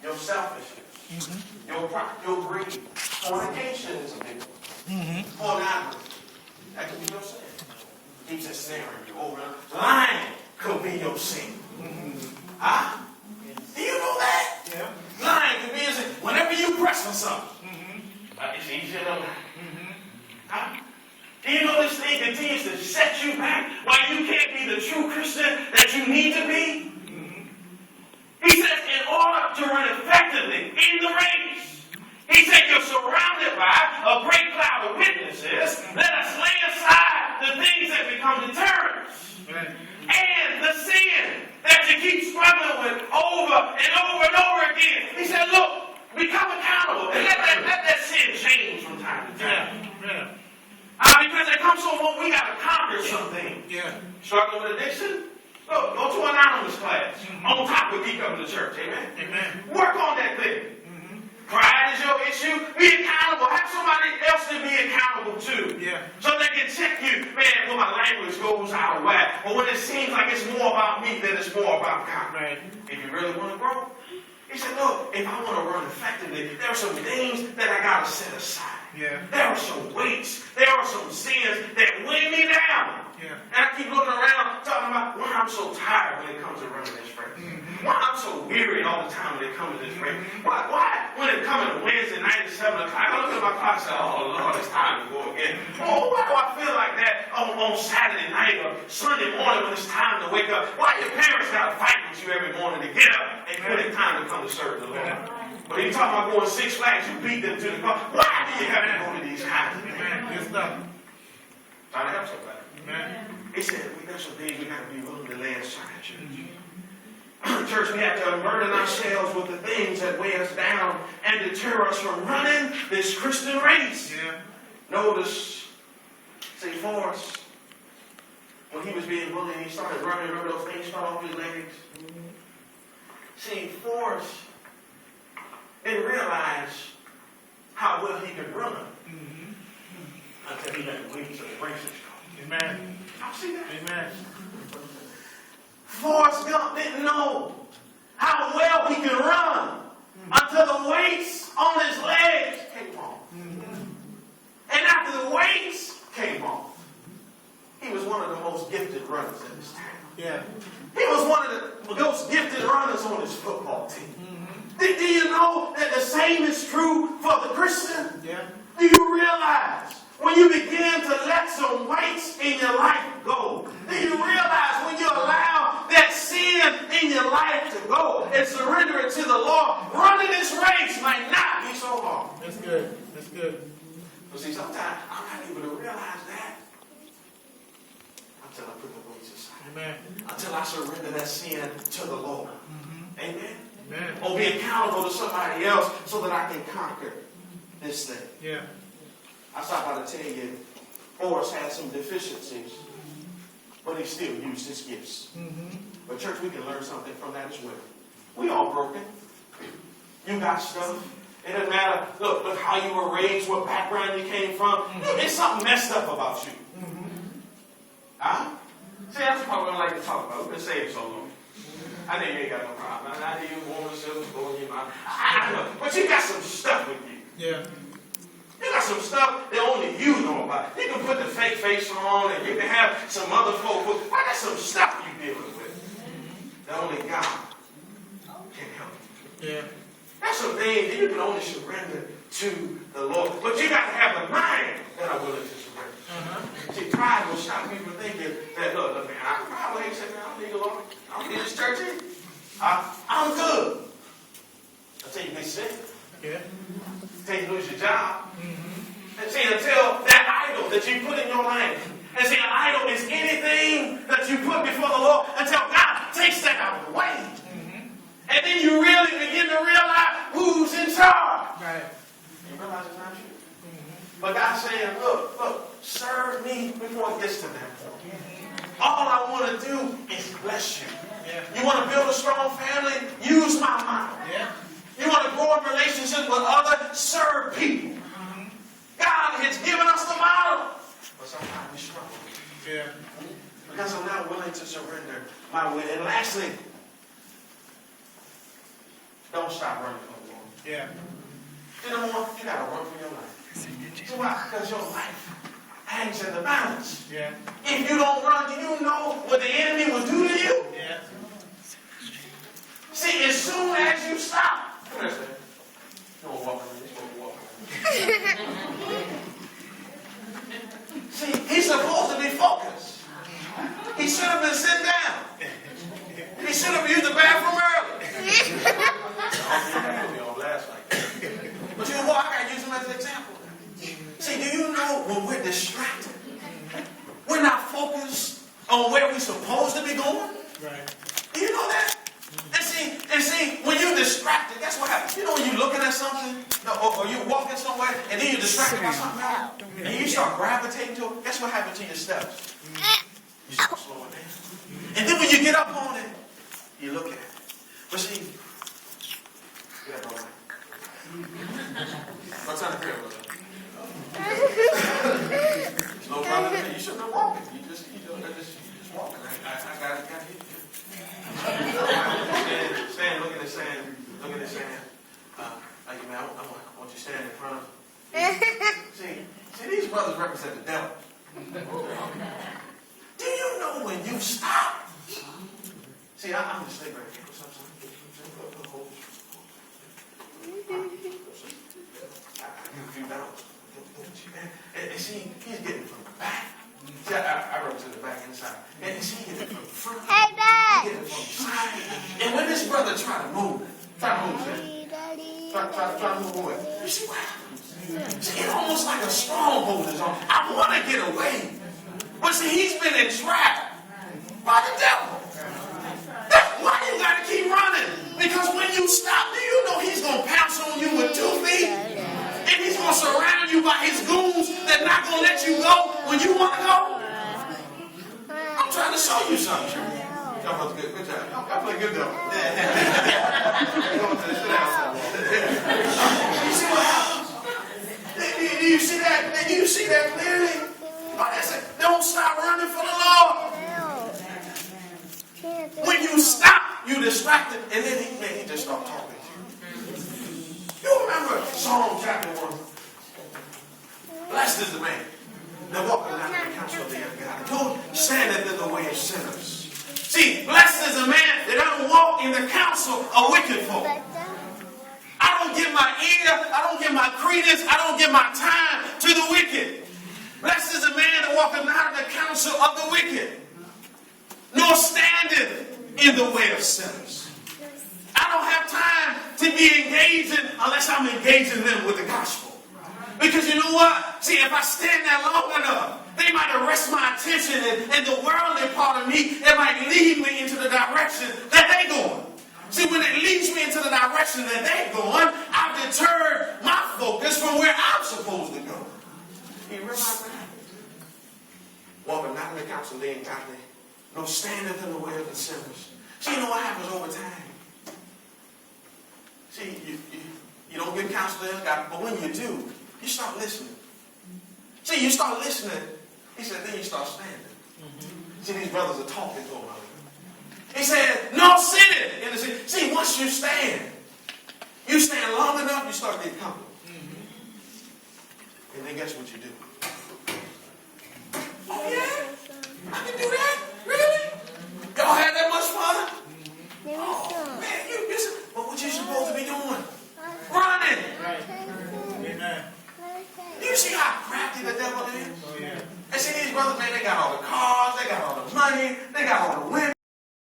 Your selfishness, your greed. Fornication is a big one. Pornography, that could be your sin. Keeps ensnaring you over. Lying could be your sin. Do you know that? Yeah. Lying could be your sin. Whenever you press for something, it's easier to lie. Do you know this thing continues to set you back while you can't be the true Christian that you need to be? He says, in order to run effectively in the race, he said, you're surrounded by a great cloud of witnesses. Let us lay aside the things that become deterrents. Right. And the sin that you keep struggling with over and over and over again. He said, look, become accountable and let that sin change from time to time. Yeah. Because there comes a moment we got to conquer something. Yeah. Struggling with addiction? Go to an anonymous class. On top of keep coming to church. Amen? Amen. Work on that thing. Pride is your issue. Be accountable. Have somebody else to be accountable to. Yeah. So they can check you. Man, when my language goes out of whack. Or when it seems like it's more about me than it's more about God. Right. If you really want to grow. He said, look, if I want to run effectively, there are some things that I got to set aside. Yeah. There are some weights. There are some sins that weigh me down. Yeah. And I keep looking around talking about why I'm so tired when it comes to running this race. Why I'm so weary all the time when it comes to this race. Why when it comes to Wednesday night at 7 o'clock, I look at my clock and say, oh, Lord, it's time to go again. Oh, why do I feel like that on Saturday night or Sunday morning when it's time to wake up? Why your parents got to fight with you every morning to get up and when it's time to come to serve the Lord? But you talk about going 6 Flags, you beat them to the car. Why do you have to go to these kinds of things? Good stuff. Trying to help somebody. He said, we got some things we got to be willing to lay aside, church. Church, we have to unburden ourselves with the things that weigh us down and deter us from running this Christian race. Yeah. Notice, see, Forrest, when he was being bullied, he started running. Remember those things fell off his legs? See, Forrest didn't realize how well he could run until he let the wings of the races go. Amen. Y'all see that? Amen. Forrest Gump didn't know how well he could run until the weights on his legs came off. And after the weights came off, he was one of the most gifted runners in his town. Yeah. He was one of the most gifted runners on his football team. Do you know that the same is true for the Christian? Yeah. Do you realize when you begin to let some weights in your life go? Do you realize when you allow that sin in your life to go and surrender it to the Lord, running this race might not be so hard? That's good. That's good. But see, sometimes I'm not able to realize that until I put the weights aside. Amen. Until I surrender that sin to the Lord. Amen. Amen. Or be accountable to somebody else so that I can conquer this thing. Yeah. I stopped by to tell you, Forrest had some deficiencies, but he still used his gifts. But church, we can learn something from that as well. We all broken. You got stuff. It doesn't matter. Look how you were raised, what background you came from. There's something messed up about you. Huh? See, that's what I like to talk about. We've been saved so long. I know you ain't got no problem. I know you want to go in your mouth. I know. But you got some stuff with you. Yeah. You got some stuff that only you know about. You can put the fake face on and you can have some other folk. But I got some stuff you're dealing with that only God can help you. Yeah. That's some things that you can only surrender to the Lord. But you got to have the mind that are willing to surrender. See, pride will stop people thinking that, look, man, I can probably say, man, I don't need the Lord. I don't need this church here. I'm good. Until you get sick. Yeah. Until you lose your job. And see, until that idol that you put in your life. And see, an idol is anything that you put before the Lord until God takes that out of the way. And then you really begin to realize who's in charge. Right. And you realize it's not you. But God's saying, look, serve me before it gets to that point. All I want to do is bless you. Yeah. You want to build a strong family? Use my model. Yeah. You want to grow in relationships with others? Serve people. God has given us the model. But sometimes we struggle. Yeah. Because I'm not willing to surrender my will. And lastly, Don't stop running for the Lord. Yeah. You know what? You got to run for your life. See why? Because your life hangs in the balance. Yeah. If you don't run, do you know what the enemy will do to you? Yeah. See, as soon as you stop, come here, sir. You don't walk around. You're supposed to walk around. See, he's supposed to be focused. He should have been sitting down. He should have used the bathroom early. But you know what? I got to use him as an example. See, do you know when we're distracted, we're not focused on where we're supposed to be going? Right. Do you know that? And see, when you're distracted, guess what happens? You know when you're looking at something, or you're walking somewhere, and then you're distracted by something else, and you start gravitating to it, guess what happens to your steps? You start slowing down. And then when you get up on it, you look at it. But see, get up on it. What's on the crib? There's no problem in it. You shouldn't have walking. You just walking. I got it here. Stand, look at this sand. Look at this sand. Like, man, I want you to stand in front of me. See, these brothers represent the devil. Do you know when you stop? See, I'm just saying right here. And see, he's getting from the back. See, I represent the back inside. And see, he's getting from the front. He's getting from the side. And when this brother try to move, try to move away. You see what happens? See, it's almost like a stronghold is on. I want to get away. But see, he's been entrapped by the devil. That's why you got to keep running. Because when you stop, do you know he's going to pounce on you with 2 feet? And he's going to surround you by his goons that not going to let you go when you want to go? I'm trying to show you something. Y'all both good. Good job. Y'all play good though. You see what happens? Do you see that? Do you see that clearly? I said, don't stop running for the Lord. When you stop, you're distracted, and then he just start talking to you. You remember Psalm chapter 1? Blessed is the man that walketh not in the counsel of the ungodly, who standeth in the way of sinners. See, blessed is the man that doesn't walk in the counsel of wicked folk. I don't give my ear, I don't give my credence, I don't give my time to the wicked. Blessed is the man that walketh not in the counsel of the wicked, nor standeth in the way of sinners. I don't have time to be engaging unless I'm engaging them with the gospel. Because you know what? See, if I stand there long enough, they might arrest my attention, and the worldly part of me, it might lead me into the direction that they're going. See, when it leads me into the direction that they're going, I've deterred my focus from where I'm supposed to go. You realize that? Walking not in the counsel of the ungodly, nor standeth in the way of the sinners. See, you know what happens over time? See, you don't get counsel to God, but when you do, you start listening. See, you start listening. He said, then you start standing. See, these brothers are talking to him. He said, no sitting. See, once you stand long enough, you start getting comfortable. And then guess what you do? Oh, yeah? I can do that? Really? Y'all had that much fun? Oh, man, but what you supposed to be doing? Running. Right. Amen. Do you see how crafty the devil is? Oh, yeah. And see, these brothers, man, they got all the cars, they got all the money, they got all the women.